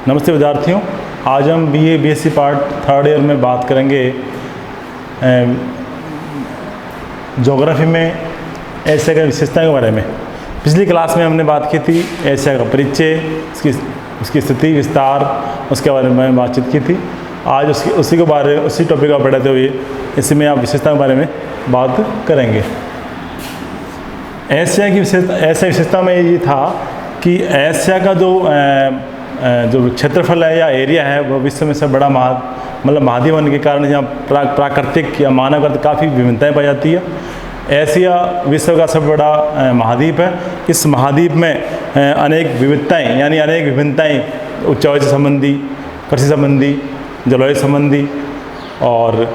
नमस्ते विद्यार्थियों, आज हम BA BSc part third year में बात करेंगे ज्योग्राफी में एशिया की विशेषताओं के बारे में। पिछली क्लास में हमने बात की थी एशिया का परिचय, उसकी स्थिति, विस्तार, उसके बारे में बातचीत की थी। आज उसी टॉपिक को बढ़ाते हुए इसमें आप विशेषताओं के बारे में बात करेंगे। एशिया की विशेषता में ये था कि एशिया का जो क्षेत्रफल है या एरिया है वो विश्व में सबसे बड़ा महाद्वीप होने के कारण यहाँ प्राकृतिक या मानवगत काफ़ी विभिन्नताएं पाई जाती है। एशिया विश्व का सबसे बड़ा महाद्वीप है। इस महाद्वीप में अनेक विभिन्नताएं उच्चावच संबंधी, कृषि संबंधी, जलवायु संबंधी और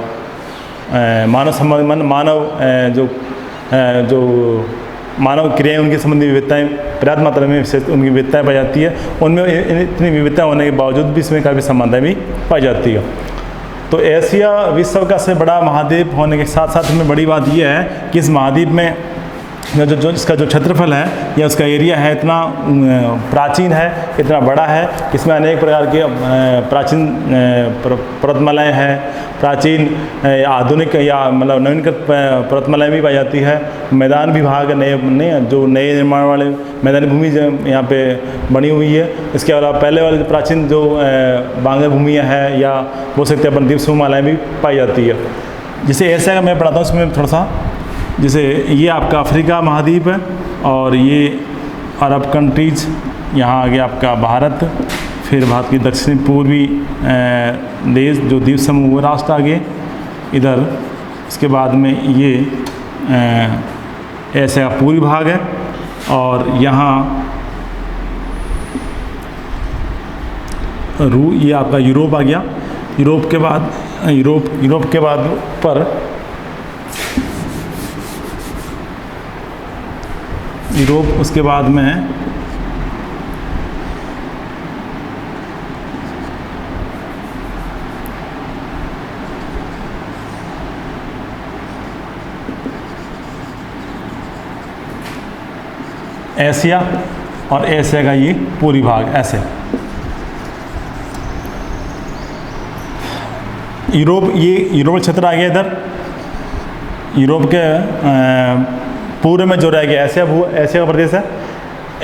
मानव क्रियाएं, उनकी संबंधी विविधताएं पर्याप्त मात्रा में उनकी विविधताएं पाई जाती है। उनमें इतनी विविधता होने के बावजूद भी इसमें काफ़ी समानताएं भी पाई जाती है। तो एशिया विश्व का सबसे बड़ा महाद्वीप होने के साथ साथ में बड़ी बात यह है कि इस महाद्वीप में इसका जो क्षेत्रफल है या उसका एरिया है इतना प्राचीन है, इतना बड़ा है कि इसमें अनेक प्रकार के प्राचीन पर्वतमालाएँ हैं, प्राचीन आधुनिक या मतलब नवीनकृत पर्वतमालाएँ भी पाई जाती है। मैदान विभाग नए निर्माण वाले मैदानी भूमि यहाँ पे बनी हुई है। इसके अलावा पहले वाले जो प्राचीन बांगर भूमियाँ हैं या बोल सकते हैं अपन द्वीप समूहमालाएँ भी पाई जाती है। जिसे एशिया का मैं पढ़ाता हूँ उसमें थोड़ा सा, जैसे ये आपका अफ्रीका महाद्वीप है और ये अरब कंट्रीज, यहाँ आगे आपका भारत, फिर भारत की दक्षिण पूर्वी देश जो द्वीप समूह राष्ट्र आगे इधर, इसके बाद में ये एशिया का पूर्वी भाग है और यहाँ ये आपका यूरोप आ गया। यूरोप के बाद पर यूरोप, उसके बाद में एशिया और एशिया का ये पूरी भाग ऐसे। यूरोप क्षेत्र आ गया इधर। यूरोप के पूर्व में जो रह गया एशिया का प्रदेश है।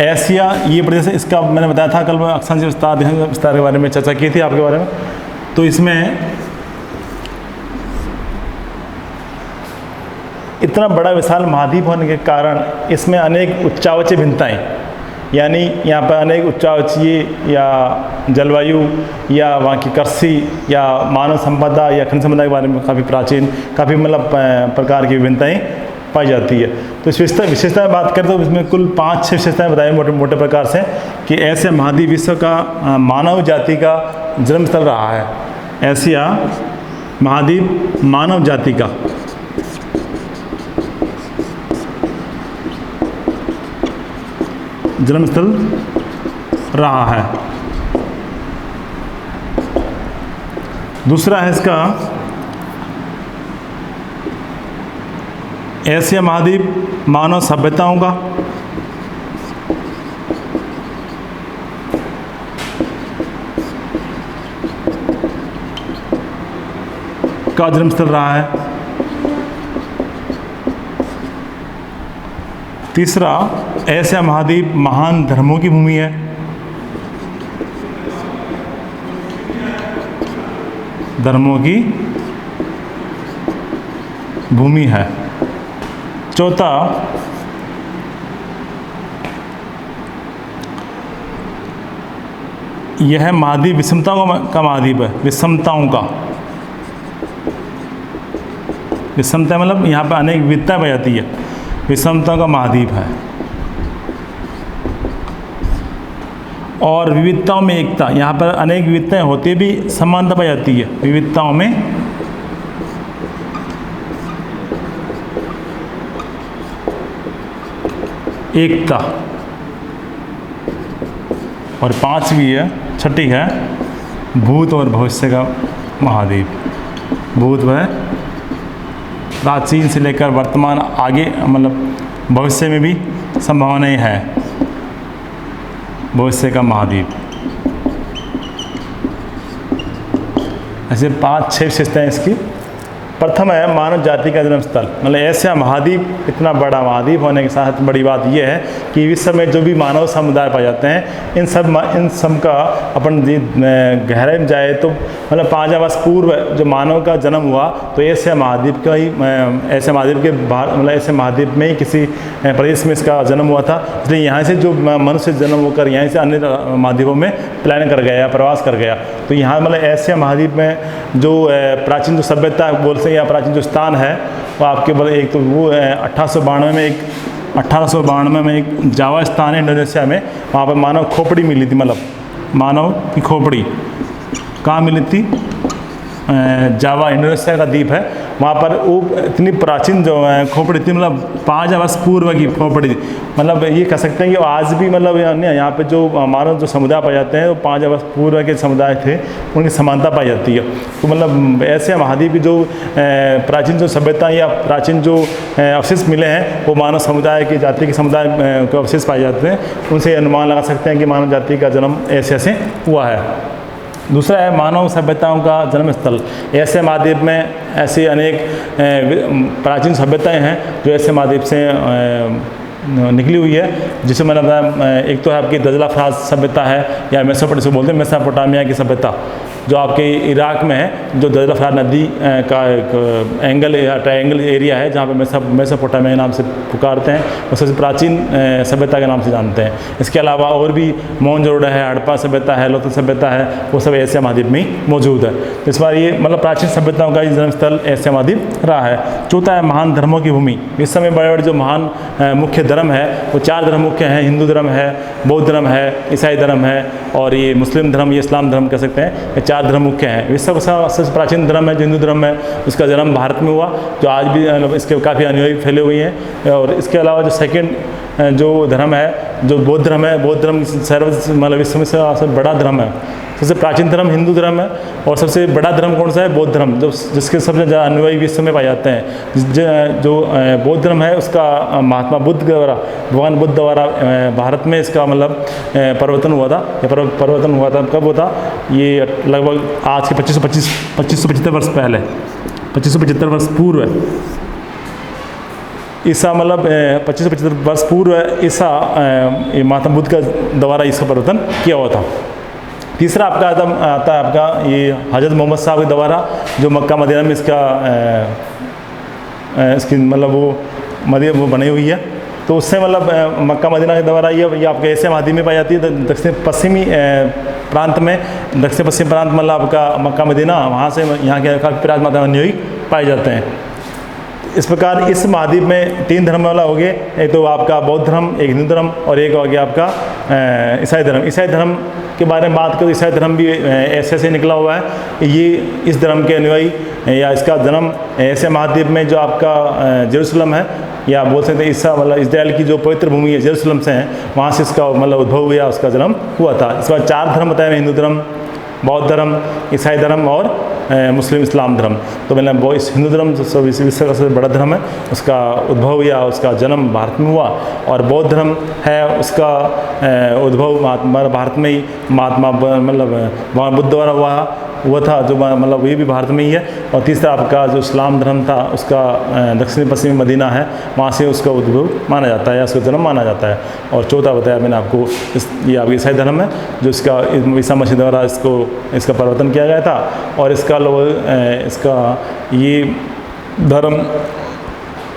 एशिया ये प्रदेश है, इसका मैंने बताया था कल मैं अक्षांश विस्तार के बारे में चर्चा की थी आपके बारे में। तो इसमें इतना बड़ा विशाल महाद्वीप होने के कारण इसमें अनेक उच्चावचीय भिन्नताएं, यानी यहाँ पर अनेक उच्चावचीय या जलवायु या वहाँ की कृषि या मानव संपदा या खनिज संपदा के बारे में काफ़ी प्राचीन, काफ़ी मतलब प्रकार की विभिन्नताएं पाई जाती है। तो इस विशेषता में बात करें तो इसमें कुल 5-6 विशेषताएं बताई मोटे प्रकार से कि ऐसे महाद्वीप विश्व का मानव जाति का जन्म स्थल रहा है। एशिया महाद्वीप मानव जाति का जन्म स्थल रहा है। दूसरा है इसका एशिया महाद्वीप मानव सभ्यताओं का जन्म स्थल रहा है। तीसरा, एशिया महाद्वीप महान धर्मों की भूमि है। धर्मों की भूमि है। चौथा, यह महाद्वीप विषमताओं का महाद्वीप है। विषमता मतलब यहाँ पर अनेक विविधताएं पाई जाती है। विषमताओं का महाद्वीप है और विविधताओं में एकता। यहाँ पर अनेक विविधताएं होती भी समानता पाई जाती है। विविधताओं में एकता। और छठी है भूत और भविष्य का महाद्वीप। भूत व प्राचीन से लेकर वर्तमान आगे मतलब भविष्य में भी संभावनाएं है। भविष्य का महाद्वीप। ऐसे 5-6 विशेषताएँ इसकी। प्रथम है मानव जाति का जन्म स्थल, मतलब एशिया महाद्वीप इतना बड़ा महाद्वीप होने के साथ बड़ी बात यह है कि विश्व में जो भी मानव समुदाय पाए जाते हैं इन सब का अपन गहराई में जाए तो मतलब 5000 वर्ष पूर्व जो मानव का जन्म हुआ तो एशिया महाद्वीप का ही एशिया महाद्वीप के बाहर मतलब एशिया महाद्वीप में ही किसी प्रदेश में इसका जन्म हुआ था। इसलिए यहाँ से जो मनुष्य जन्म होकर यहाँ से अन्य महाद्वीपों में पलायन कर गया, प्रवास कर गया। तो यहाँ मतलब एशिया महाद्वीप में जो प्राचीन जो सभ्यता बोल से या प्राचीन जो स्थान है वो आपके बोले एक तो वो 1892 में एक जावा स्थान है इंडोनेशिया में, वहाँ पर मानव खोपड़ी मिली थी, मतलब मानव की खोपड़ी कहाँ मिली थी? जावा इंडोनेशिया का द्वीप है, वहाँ पर वो इतनी प्राचीन जो खोपड़ी थी, मतलब 5000 वर्ष पूर्व की खोपड़ी। मतलब ये कह सकते हैं कि आज भी मतलब यहाँ पे जो मानव जो समुदाय पाए जाते हैं वो 5000 वर्ष पूर्व के समुदाय थे, उनकी समानता पाई जाती है। तो मतलब ऐसे महाद्वीप की जो प्राचीन जो सभ्यता या प्राचीन जो अवशेष मिले हैं वो मानव समुदाय की जाति के समुदाय के अवशेष पाए जाते हैं, उनसे अनुमान लगा सकते हैं कि मानव जाति का जन्म एशिया से हुआ है। दूसरा है मानव सभ्यताओं का जन्म स्थल। एशिया महाद्वीप में ऐसी अनेक प्राचीन सभ्यताएं हैं जो एशिया महाद्वीप से निकली हुई है, जिसमें मतलब एक तो है आपकी दजला-फराज सभ्यता है या मेसोपोटामिया बोलते हैं, मेसोपोटामिया की सभ्यता जो आपके इराक में है, जो दजला-फराज नदी का एक एंगल या ट्रायंगल एरिया है जहाँ पे मेसोपोटामिया नाम से पुकारते हैं, वो सबसे प्राचीन सभ्यता के नाम से जानते हैं। इसके अलावा और भी मोहनजोदड़ो है, हड़प्पा सभ्यता है, लोथल सभ्यता है, वो सब एशिया महाद्वीप में ही मौजूद है। तो इस बार ये मतलब प्राचीन सभ्यताओं का जन्मस्थल एशिया महाद्वीप रहा है। चौथा है महान धर्मों की भूमि। इस समय बड़े बड़े जो महान मुख्य धर्म है वो 4 धर्म मुख्य हैं, हिंदू धर्म है, बौद्ध धर्म है, ईसाई धर्म है और ये मुस्लिम धर्म, ये इस्लाम धर्म कह सकते हैं। ये 4 धर्म मुख्य हैं। विश्व का सबसे प्राचीन धर्म है जो हिंदू धर्म है, उसका जन्म भारत में हुआ, जो आज भी मतलब इसके काफ़ी अनुयायी फैले हुए हैं। और इसके अलावा जो सेकंड जो धर्म है जो बौद्ध धर्म है, बौद्ध धर्म मतलब विश्व में सबसे बड़ा धर्म है। सबसे प्राचीन धर्म हिंदू धर्म है और सबसे बड़ा धर्म कौन सा है? बौद्ध धर्म, जो जिसके सबसे ज़्यादा अनुयायी विश्व में पाए जाते हैं। जो बौद्ध धर्म है उसका महात्मा बुद्ध द्वारा, भगवान बुद्ध द्वारा भारत में इसका मतलब परिवर्तन हुआ था। ये परिवर्तन हुआ था कब हुआ था? ये लगभग आज के 2575 वर्ष पहले, 2575 वर्ष पूर्व ईसा, मतलब 2575 वर्ष पूर्व ईसा महात्मा बुद्ध का द्वारा इसका परिवर्तन किया हुआ था। तीसरा आपका आता है आपका ये हज़रत मोहम्मद साहब के द्वारा जो मक्का मदीना में इसकी मतलब वो बनी हुई है। तो उससे मतलब मक्का मदीना के द्वारा ये आपके एशिया महाद्वीप में पाई जाती है। दक्षिण पश्चिमी प्रांत में, दक्षिण पश्चिम प्रांत मतलब आपका मक्का मदीना, वहाँ से यहाँ के काफ़ी प्राचीन माता अनुयायी पाए जाते हैं। इस प्रकार इस महाद्वीप में 3 धर्म वाला हो गए, एक तो आपका बौद्ध धर्म, एक हिंदू धर्म और एक हो गया आपका ईसाई धर्म। ईसाई धर्म के बारे में बात करें, ईसाई धर्म भी एशिया से निकला हुआ है। ये इस धर्म के अनुयायी या इसका जन्म एशिया महाद्वीप में जो आपका जेरूसलम है या बोल सकते हैं ईसा मतलब इजराइल की जो पवित्र भूमि है जेरूसलम से है, वहाँ से इसका मतलब उद्भव हुआ, उसका जन्म हुआ था। इस बार 4 धर्म बताए, हिंदू धर्म, बौद्ध धर्म, ईसाई धर्म और मुस्लिम इस्लाम धर्म। तो मतलब इस हिंदू धर्म जो विश्व का सबसे बड़ा धर्म है, उसका उद्भव या उसका जन्म भारत में हुआ। और बौद्ध धर्म है उसका उद्भव भारत में ही महात्मा मतलब भगवान बुद्ध द्वारा हुआ था, जो मतलब ये भी भारत में ही है। और तीसरा आपका जो इस्लाम धर्म था उसका दक्षिण पश्चिमी मदीना है, वहाँ से उसका उद्भव माना जाता है या उसका जन्म माना जाता है। और चौथा बताया मैंने आपको ये आपका ईसाई धर्म है, जो इसका ईसा मसीह द्वारा इसका परिवर्तन किया गया था। और इसका ये धर्म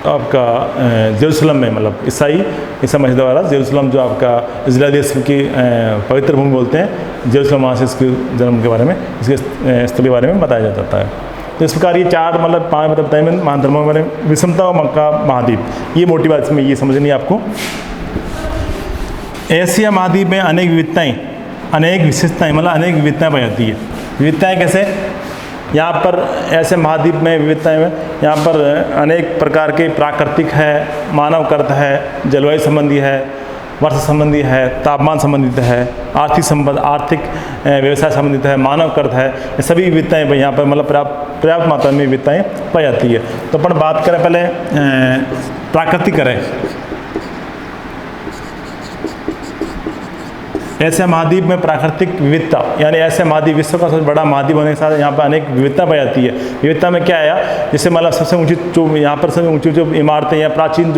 आपका जेरूसलम में मतलब ईसा मसीह द्वारा जेरूसलम जो आपका इजराइल देश की पवित्र भूमि बोलते हैं, जेरूसलम, वहाँ से इसके जन्म के बारे में, इसके स्थल के बारे में बताया जाता है। तो इस प्रकार ये 4 मतलब 5 मतलब बताए मैंने महान धर्मों के बारे में। विषमता और मक्का महाद्वीप, ये मोटी बात इसमें ये समझनी है आपको। एशिया महाद्वीप में अनेक विविधताएँ, अनेक विशेषताएँ मतलब अनेक विविधताएँ पाई जाती है। विविधताएँ कैसे? यहाँ पर ऐसे महाद्वीप में विविधताएँ में यहाँ पर अनेक प्रकार के प्राकृतिक है, मानवकृत है, जलवायु संबंधी है, वर्षा संबंधी है, तापमान संबंधित है, आर्थिक व्यवसाय संबंधित है, मानवकृत है। ये सभी विविधताएँ यहाँ पर मतलब पर्याप्त मात्रा में विविधताएँ पाई जाती है। तो अपन बात करें पहले प्राकृतिक करें। एशिया महाद्वीप में प्राकृतिक विविधता, यानी एशिया महाद्वीप विश्व का सबसे बड़ा महाद्वीप होने के साथ यहाँ पर अनेक विविधता पाई जाती है। विविधता में क्या आया, जैसे मतलब सबसे ऊंची जो यहाँ पर सबसे ऊंची जो इमारतें या प्राचीन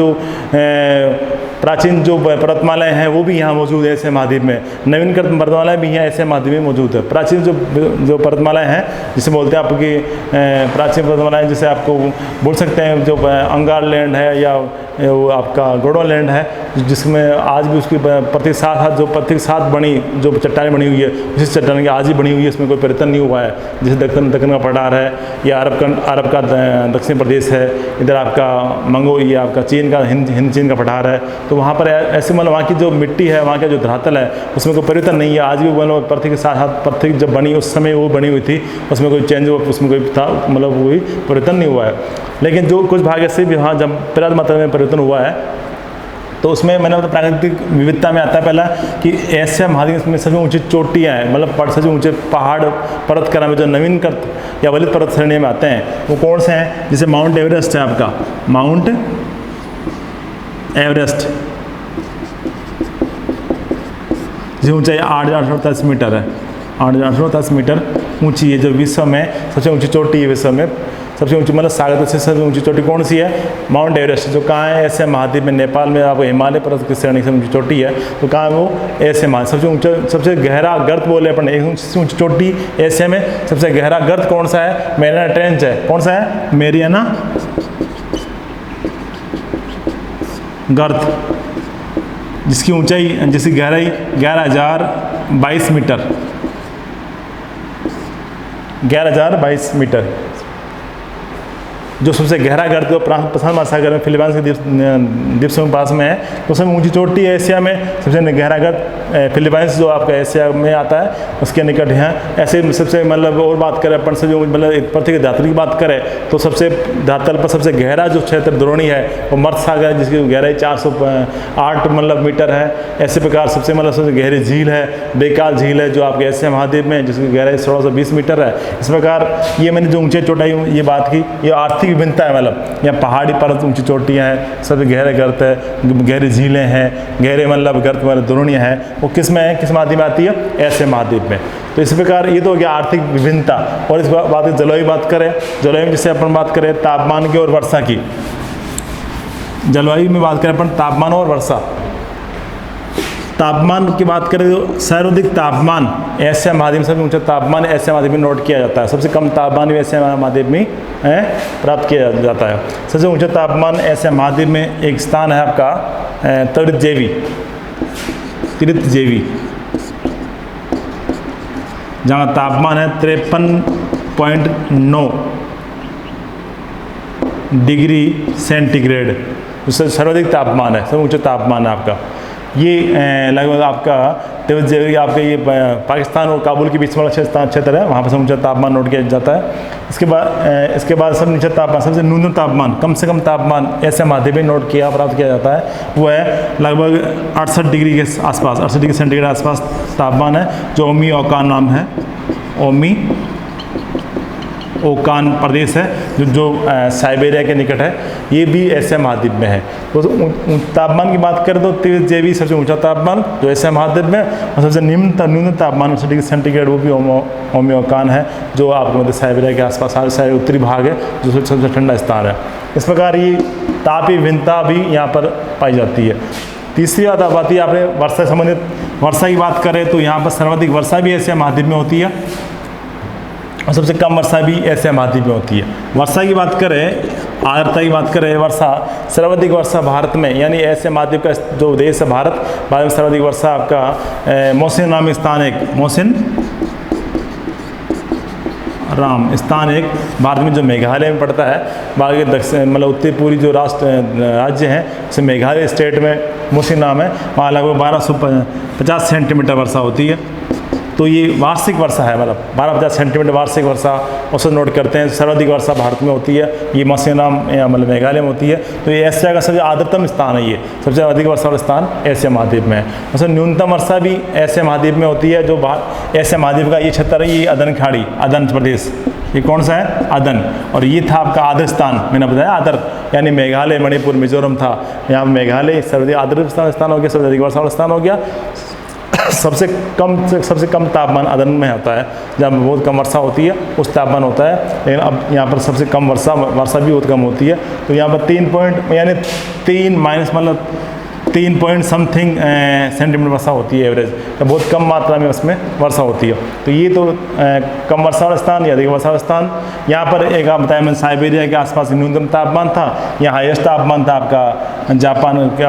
जो पर्वतमालाएं हैं वो भी यहाँ मौजूद है एशिया महाद्वीप में। नवीनकृत पर्वतमालाएं भी यहाँ एशिया महाद्वीप में मौजूद है। प्राचीन जो पर्वतमालाएं हैं जिसे बोलते हैं आपकी प्राचीन पर्वतमालाएं, जैसे आपको बोल सकते हैं जो अंगार लैंड है या वो आपका गोंडवाना है, जिसमें आज भी उसकी प्रत्येक साथ बनी जो चट्टानें बनी हुई है उसी चट्टान की आज ही बनी हुई है, इसमें कोई परिवर्तन नहीं हुआ है। जैसे दक्कन का पठार है या अरब का दक्षिण प्रदेश है, इधर आपका ये आपका चीन का हिंद चीन का पठार है, तो वहाँ पर ऐसे मतलब वहाँ की जो मिट्टी है, वहाँ का जो धरातल है उसमें कोई परिवर्तन नहीं है। आज भी मतलब पृथ्वी के साथ पृथ्वी जब बनी उस समय वो बनी हुई थी, उसमें कोई चेंज उसमें कोई था मतलब कोई परिवर्तन नहीं हुआ है। लेकिन जो कुछ भाग ऐसे भी वहाँ जब पर्याप्त मात्रा में परिवर्तन हुआ है, तो उसमें मैंने मतलब प्राकृतिक विविधता में आता है पहला कि एशिया महाद्वीप में सबसे ऊंची चोटियाँ हैं, मतलब सबसे ऊंचे पहाड़ पर्वतकला में जो नवीनकृत या वलित पर्वत श्रेणी में आते हैं वो कौन से हैं। जैसे माउंट एवरेस्ट है आपका, माउंट एवरेस्ट जिसकी ऊंचाई 8,810 मीटर है, 8,810 मीटर ऊंची है, जो विश्व में सबसे ऊंची चोटी है। विश्व में सबसे ऊंची मतलब सागर से सबसे ऊंची चोटी कौन सी है, माउंट एवरेस्ट, जो कहाँ है एशिया महाद्वीप में। नेपाल में आपको हिमालय पर्वत की श्रेणी से ऊंची चोटी है, तो कहाँ है वो एशिया महाद्वीप। सबसे ऊंचा सबसे गहरा गर्त बोले अपन, एक ऊंची चोटी एशिया में सबसे गहरा गर्त कौन सा है, मैरियाना ट्रेंच है। कौन सा है, मैरियाना गर्त, जिसकी ऊंचाई जिसकी गहराई 11,022 मीटर, 11,022 मीटर, जो सबसे गहरा गर्त जो प्रशांत महासागर में फिलीपाइंस के द्वीप समूह पास में है, तो सबसे ऊंची चोटी है एशिया में। सबसे गहरा गर्त फिलीपाइंस जो आपका एशिया में आता है उसके निकट है। ऐसे सबसे मतलब और बात करें अपन से जो मतलब पृथ्वी के धरातल की बात करें तो सबसे धरातल पर सबसे गहरा जो क्षेत्र द्रोणी है वो मर्द सागर है, जिसकी गहराई 408 मतलब मीटर है। ऐसे प्रकार सबसे मतलब सबसे गहरी झील है बेकाल झील है, जो आपके एशिया महाद्वीप में, जिसकी गहराई 1620 मीटर है। इस प्रकार ये मैंने जो ऊंचे चोटाई ये बात की, ये आर्थिक विभिन्नता है, मतलब यहाँ पहाड़ी पर्वत ऊंची चोटियाँ हैं, सबसे गहरे गर्त है, गहरी झीलें हैं, गहरे मतलब गर्त वाले द्रोणियाँ हैं, वो किस में है, किस महाद्वीप में आती है, एशिया महाद्वीप में। तो इस प्रकार ये तो हो गया आर्थिक विभिन्नता। और इस बात की जलवायु बात करें, जलवायु में जिससे अपन बात करें तापमान की और वर्षा की, जलवायु में बात करें अपन तापमान और वर्षा। तापमान की बात करें तो सर्वाधिक तापमान एशिया महाद्वीप में, सबसे ऊंचा तापमान एशिया महाद्वीप में नोट किया जाता है। सबसे कम तापमान भी एशिया महाद्वीप में प्राप्त किया जाता है। सबसे ऊंचा तापमान एशिया महाद्वीप में एक स्थान है आपका तिरुत्जेवी, जहाँ तापमान है 53.9 डिग्री सेंटीग्रेड, उससे सर्वाधिक तापमान है, सबसे ऊंचा तापमान है आपका। ये लगभग आपका तिरुत्जेवी आपका ये पाकिस्तान और काबुल के बीच वाला क्षेत्र है, वहाँ पर सबसे ऊंचा तापमान नोट किया जाता है। इसके बाद सबसे नीचे तापमान, सबसे न्यूनतम तापमान, कम से कम तापमान एशिया महाद्वीप में नोट किया प्राप्त किया जाता है, वो है लगभग 68 डिग्री के आसपास, 68 डिग्री सेंटीग्रेड आसपास तापमान है, जो ओमी ओकान नाम है, ओमी ओकान प्रदेश है जो साइबेरिया के निकट है, ये भी एशिया महाद्वीप में है। तो तापमान की बात करें तो तिरुत्जेवी सबसे ऊंचा तापमान जो एशिया महाद्वीप में, और सबसे न्यूनतम तापमान 60 डिग्री सेंटीग्रेड वो भी ओमी ओकान है, जो आपको मतलब साइबेरिया के आसपास सारे उत्तरी भाग है, जो सबसे ठंडा स्थान है। इस प्रकार ये तापीय भिन्नता भी यहाँ पर पाई जाती है। तीसरी बात आप आती है आपने वर्षा संबंधित, वर्षा की बात करें तो यहाँ पर सर्वाधिक वर्षा भी एशिया महाद्वीप में होती है और सबसे कम वर्षा भी एशिया महाद्वीप में होती है। वर्षा की बात करें, आर्द्रता की बात करें, वर्षा सर्वाधिक वर्षा भारत में, यानी एशिया महाद्वीप का जो देश है भारत में सर्वाधिक वर्षा आपका मोहसिन नाम स्थान एक, मोहसिन राम स्थान एक भारत में जो मेघालय में पड़ता है, बाकी दक्षिण मतलब उत्तरी पूरी जो राज्य हैं जैसे मेघालय स्टेट में मोहसिन नाम है, वहाँ लगभग 1250 सेंटीमीटर वर्षा होती है। तो ये वार्षिक वर्षा है, मतलब 1250 सेंटीमीटर वार्षिक वर्षा औसत नोट करते हैं। सर्वाधिक वर्षा भारत में होती है, ये मोहसिनराम मतलब मेघालय में होती है। तो ये एशिया का सबसे आर्द्रतम स्थान है, ये सबसे अधिक वर्षा वाला स्थान एशिया महाद्वीप में है। और न्यूनतम वर्षा भी एशिया महाद्वीप में होती है। जो एशिया महाद्वीप का ये क्षेत्र है, ये अदन खाड़ी, अदन प्रदेश, ये कौन सा है, अदन। और ये था आपका आदर स्थान, मैंने बताया आदर यानी मेघालय, मणिपुर, मिजोरम था। यहाँ मेघालय सर्वाधिक आदर स्थान हो गया, सर्वाधिक वर्षा वाला स्थान हो गया। सबसे कम तापमान अदन में होता है, जब बहुत कम वर्षा होती है उस तापमान होता है। लेकिन अब यहाँ पर सबसे कम वर्षा भी बहुत कम होती है। तो यहाँ पर 3 माइनस मतलब 3 पॉइंट समथिंग सेंटीमीटर वर्षा होती है एवरेज, तो बहुत कम मात्रा में उसमें वर्षा होती है। तो ये तो कम वर्षा वाला स्थान या अधिक वर्षा वाला स्थान। यहाँ पर एक आप बताया मैंने साइबेरिया के आसपास न्यूनतम तापमान था, यहाँ हाईएस्ट तापमान था आपका जापान का,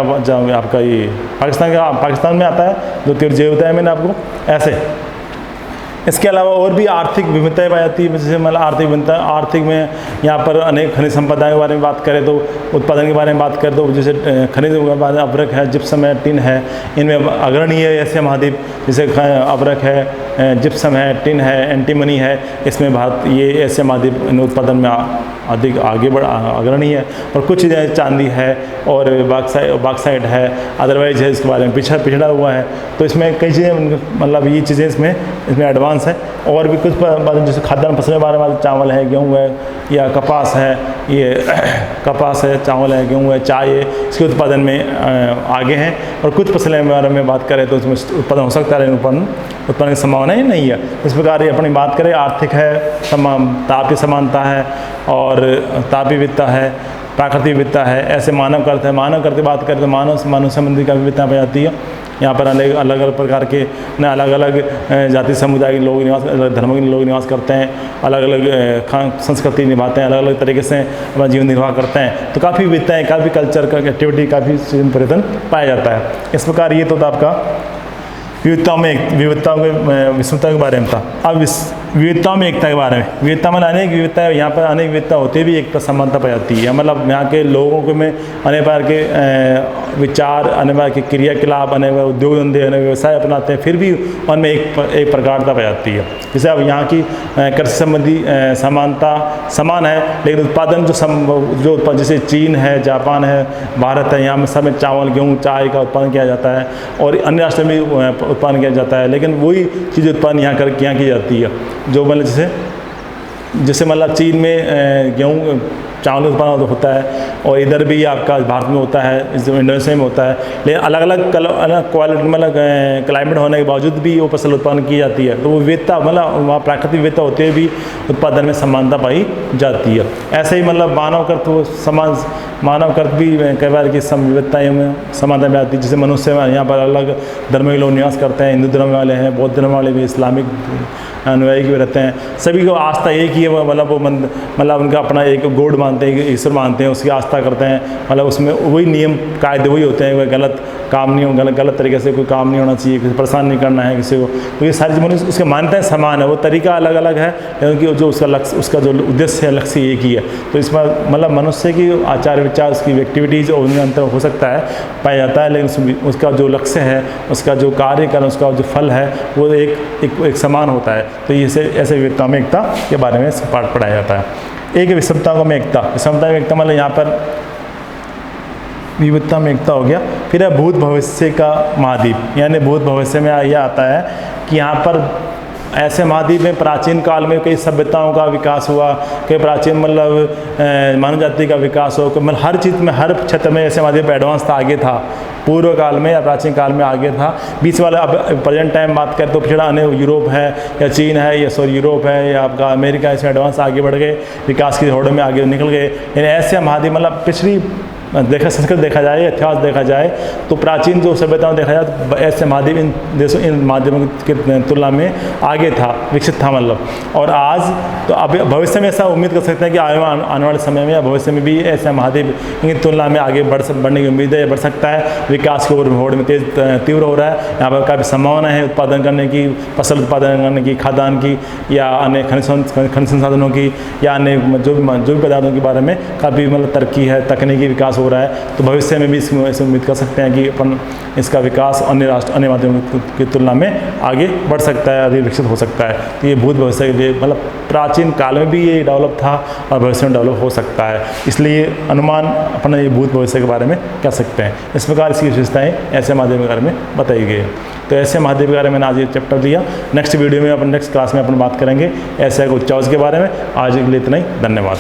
आपका ये पाकिस्तान में आता है, जो तीव्र बताया मैंने आपको ऐसे। इसके अलावा और भी आर्थिक विविधताएं पाई जाती है, जैसे मतलब आर्थिक में यहाँ पर अनेक खनिज संपदाओं के बारे में बात करें तो उत्पादन के बारे में बात करें तो जैसे खनिज अभ्रक है, जिप्सम है, टिन है, इनमें अग्रणी है एशिया महाद्वीप। जैसे अभ्रक है, जिप्सम है, टिन है, एंटीमनी है, इसमें भारत ये एशिया महाद्वीप उत्पादन में अधिक अग्रणी है। और कुछ चीज़ें चांदी है और बॉक्साइट है, अदरवाइज है, इसके बारे में पिछड़ा हुआ है। तो इसमें कई चीज़ें मतलब ये चीज़ें इसमें एडवांस है। और भी कुछ जैसे खाद्यान्न फसलों के बारे में चावल है, गेहूँ है या कपास है, ये कपास है, चावल है, गेहूँ है, चाय है, इसके उत्पादन में आगे हैं। और कुछ फसलों के बारे में बात करें तो इसमें उत्पादन हो सकता है, लेकिन उत्पादन की संभावना ही नहीं है। इस प्रकार ये अपनी बात करें, आर्थिक है, तापीय समानता है और तापीय विविधता है, प्राकृतिक विविधता है, ऐसे मानव करते बात करें तो मानव संबंधी का विविधता पाई जाती है। यहाँ पर अलग अलग प्रकार के अलग अलग जाति समुदाय के लोग निवास, अलग धर्मों के लोग निवास करते हैं, अलग अलग संस्कृति निभाते हैं, अलग अलग तरीके से अपना जीवन निर्वाह करते हैं। तो काफ़ी विविधताएँ, काफ़ी कल्चर का एक्टिविटी, काफ़ी परिवर्तन पाया जाता है। इस प्रकार ये तो था आपका विविधताओं के विषमता के बारे में था। अब विविधताओं में एकता के बारे में, विविधता मतलब अनेक विविधताएं, यहाँ पर अनेक विविधता होते भी एकता समानता पाई जाती है। मतलब यहाँ के लोगों के में अनेक प्रकार के विचार, अनेक प्रकार के क्रियाकलाप, अनेक उद्योग धंधे, अनेक व्यवसाय अपनाते हैं, फिर भी उनमें एक प्रकारता पाई जाती है। जैसे अब यहाँ की कृषि संबंधी समानता समान है, लेकिन उत्पादन जो जैसे चीन है, जापान है, भारत है, यहाँ में सब में चावल, गेहूँ, चाय का उत्पादन किया जाता है और अन्य राष्ट्र में उत्पादन किया जाता है। लेकिन वही चीज़ उत्पादन यहाँ की जाती है जो मतलब जैसे मतलब चीन में गेहूँ चावल उत्पादन होता है और इधर भी आपका भारत में होता है, इंडोनेशिया में होता है। लेकिन अलग अलग क्वालिटी मतलब क्लाइमेट होने के बावजूद भी वो फसल उत्पादन की जाती है। तो वो विविधता मतलब वहाँ प्राकृतिक विविधता होते हुए भी उत्पादन में समानता पाई जाती है। ऐसे ही मतलब मानव कर्त भी कई बार की विविधताएँ में समानता में आती है। जैसे मनुष्य यहाँ पर अलग धर्म के लोग निवास करते हैं, हिंदू धर्म वाले हैं, बौद्ध धर्म वाले भी, इस्लामिक अनुयायी भी रहते हैं। सभी को आस्था एक ही है, मतलब उनका अपना एक गॉड मानते हैं, ईश्वर मानते हैं, उसकी आस्था करते हैं। मतलब उसमें वही नियम कायदे वही होते हैं, वह गलत काम नहीं हो, गलत तरीके से कोई काम नहीं होना चाहिए, किसी परेशान नहीं करना है किसी को। तो ये सारी चीज़ें उसके मान्यताएं समान है, वो तरीका अलग अलग है, क्योंकि जो उसका जो उद्देश्य है, लक्ष्य एक ही है। तो इसमें मतलब मनुष्य की आचार विचार, उसकी एक्टिविटीज़ और उनमें अंतर हो सकता है, पाया जाता है, लेकिन उसका जो लक्ष्य है, उसका जो कार्य कर, उसका जो फल है, वो एक समान होता है। तो ये ऐसे विविधता में एकता के बारे में पाठ पढ़ाया जाता है। एक विषमता में एकता मतलब यहाँ पर विविधता में एकता हो गया। फिर है भूत भविष्य का महाद्वीप, यानी भूत भविष्य में यह आता है कि यहाँ पर ऐसे महाद्वीप में प्राचीन काल में कई सभ्यताओं का विकास हुआ, कई प्राचीन मतलब मानव जाति का विकास हो, मतलब हर चीज़ में, हर क्षेत्र में ऐसे महाद्वीप एडवांस था, आगे था, पूर्व काल में या प्राचीन काल में आगे था। बीच वाला अब प्रेजेंट टाइम बात करें तो पिछड़ा अनेक यूरोप है या चीन है या यूरोप है या आपका अमेरिका, इसमें एडवांस आगे बढ़ गए, विकास की होड़ में आगे निकल गए। यानी ऐसे महाद्वीप मतलब पिछड़ी संस्कृत देखा जाए, इतिहास देखा जाए तो प्राचीन जो सभ्यताओं देखा जाए तो ऐसे महाद्वीप इन माध्यमों की तुलना में आगे था, विकसित था मतलब। और आज तो अब भविष्य में ऐसा उम्मीद कर सकते हैं कि आने वाले समय में या भविष्य में भी ऐसे महाद्वीप इनकी तुलना में आगे बढ़ने की उम्मीद है, बढ़ सकता है। विकास की होड़ में तीव्र हो रहा है, यहाँ पर काफ़ी संभावना है उत्पादन करने की, फसल उत्पादन करने की, खाद्यान्न की या अन्य खनिज संसाधनों की या अन्य जो भी पदार्थों के बारे में काफ़ी मतलब तरक्की है, तकनीकी विकास हो रहा है। तो भविष्य में भी ऐसे उम्मीद कर सकते हैं कि अपन इसका विकास अन्य माध्यमों की तुलना में आगे बढ़ सकता है, अधिक विकसित हो सकता है। तो ये भूत भविष्य के लिए मतलब प्राचीन काल में भी ये डेवलप था और भविष्य में डेवलप हो सकता है, इसलिए अनुमान अपना ये भूत भविष्य के बारे में कह सकते हैं। इस प्रकार इसकी विशेषताएँ ऐसे माध्यम के बारे में बताई गई है। तो ऐसे माध्यम के बारे में आज ये चैप्टर दिया। नेक्स्ट वीडियो में अपन नेक्स्ट क्लास में अपन बात करेंगे ऐसे उच्चावच के बारे में। आज के लिए इतना ही, धन्यवाद।